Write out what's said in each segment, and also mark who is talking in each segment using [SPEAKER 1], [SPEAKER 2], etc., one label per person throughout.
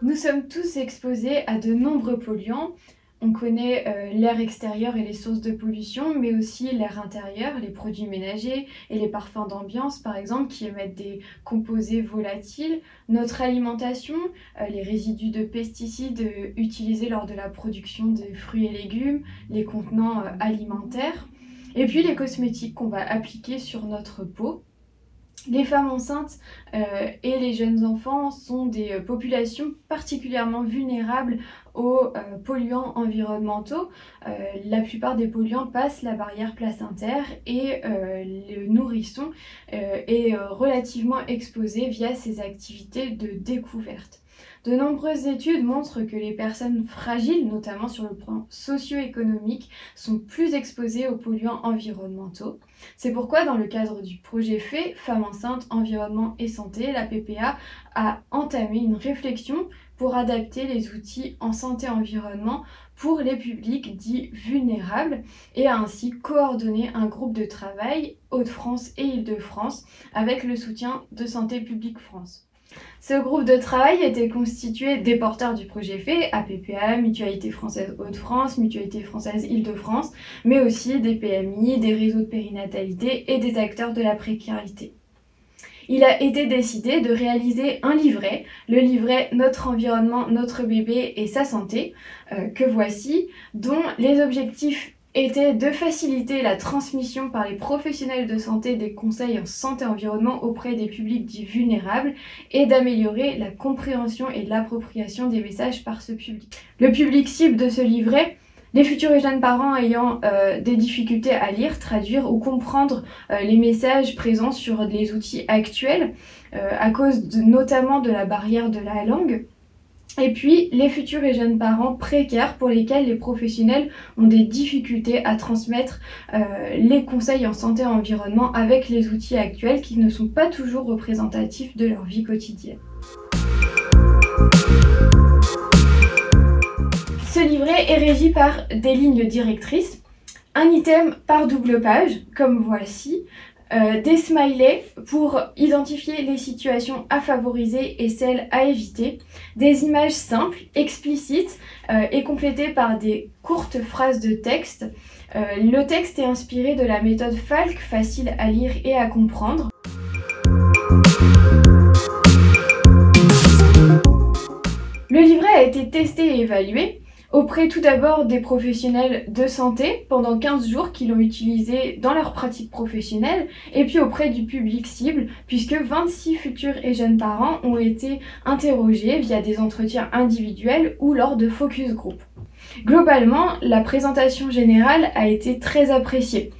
[SPEAKER 1] Nous sommes tous exposés à de nombreux polluants. On connaît l'air extérieur et les sources de pollution, mais aussi l'air intérieur, les produits ménagers et les parfums d'ambiance, par exemple, qui émettent des composés volatiles. Notre alimentation, les résidus de pesticides utilisés lors de la production de fruits et légumes, les contenants alimentaires, et puis les cosmétiques qu'on va appliquer sur notre peau. Les femmes enceintes et les jeunes enfants sont des populations particulièrement vulnérables aux polluants environnementaux. La plupart des polluants passent la barrière placentaire et le nourrisson est relativement exposé via ces activités de découverte. De nombreuses études montrent que les personnes fragiles, notamment sur le plan socio-économique, sont plus exposées aux polluants environnementaux. C'est pourquoi, dans le cadre du projet FAE, Femmes enceintes, environnement et santé, la PPA a entamé une réflexion pour adapter les outils en santé-environnement pour les publics dits vulnérables et a ainsi coordonné un groupe de travail Hauts-de-France et Île-de-France avec le soutien de Santé publique France. Ce groupe de travail était constitué des porteurs du projet FAE, APPA, Mutualité française Hauts-de-France, Mutualité française Île-de-France, mais aussi des PMI, des réseaux de périnatalité et des acteurs de la précarité. Il a été décidé de réaliser un livret, le livret Notre environnement, notre bébé et sa santé, que voici, dont les objectifs était de faciliter la transmission par les professionnels de santé des conseils en santé-environnement auprès des publics dits vulnérables et d'améliorer la compréhension et l'appropriation des messages par ce public. Le public cible de ce livret, les futurs et jeunes parents ayant des difficultés à lire, traduire ou comprendre les messages présents sur les outils actuels à cause notamment de la barrière de la langue. Et puis, les futurs et jeunes parents précaires pour lesquels les professionnels ont des difficultés à transmettre les conseils en santé et environnement avec les outils actuels qui ne sont pas toujours représentatifs de leur vie quotidienne. Ce livret est régi par des lignes directrices, un item par double page, comme voici, des smileys pour identifier les situations à favoriser et celles à éviter, des images simples, explicites et complétées par des courtes phrases de texte. Le texte est inspiré de la méthode Falk, facile à lire et à comprendre. Le livret a été testé et évalué auprès tout d'abord des professionnels de santé pendant 15 jours qui l'ont utilisé dans leur pratique professionnelle et puis auprès du public cible puisque 26 futurs et jeunes parents ont été interrogés via des entretiens individuels ou lors de focus group. Globalement, la présentation générale a été très appréciée.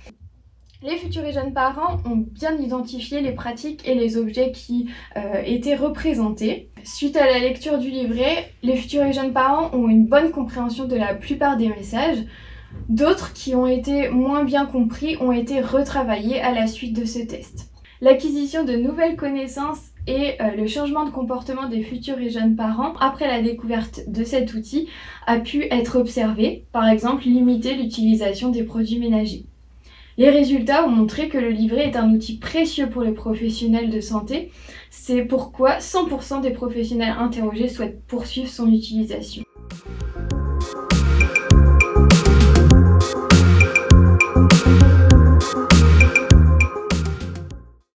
[SPEAKER 1] Les futurs et jeunes parents ont bien identifié les pratiques et les objets qui étaient représentés. Suite à la lecture du livret, les futurs et jeunes parents ont une bonne compréhension de la plupart des messages. D'autres qui ont été moins bien compris ont été retravaillés à la suite de ce test. L'acquisition de nouvelles connaissances et le changement de comportement des futurs et jeunes parents après la découverte de cet outil a pu être observé, par exemple limiter l'utilisation des produits ménagers. Les résultats ont montré que le livret est un outil précieux pour les professionnels de santé. C'est pourquoi 100% des professionnels interrogés souhaitent poursuivre son utilisation.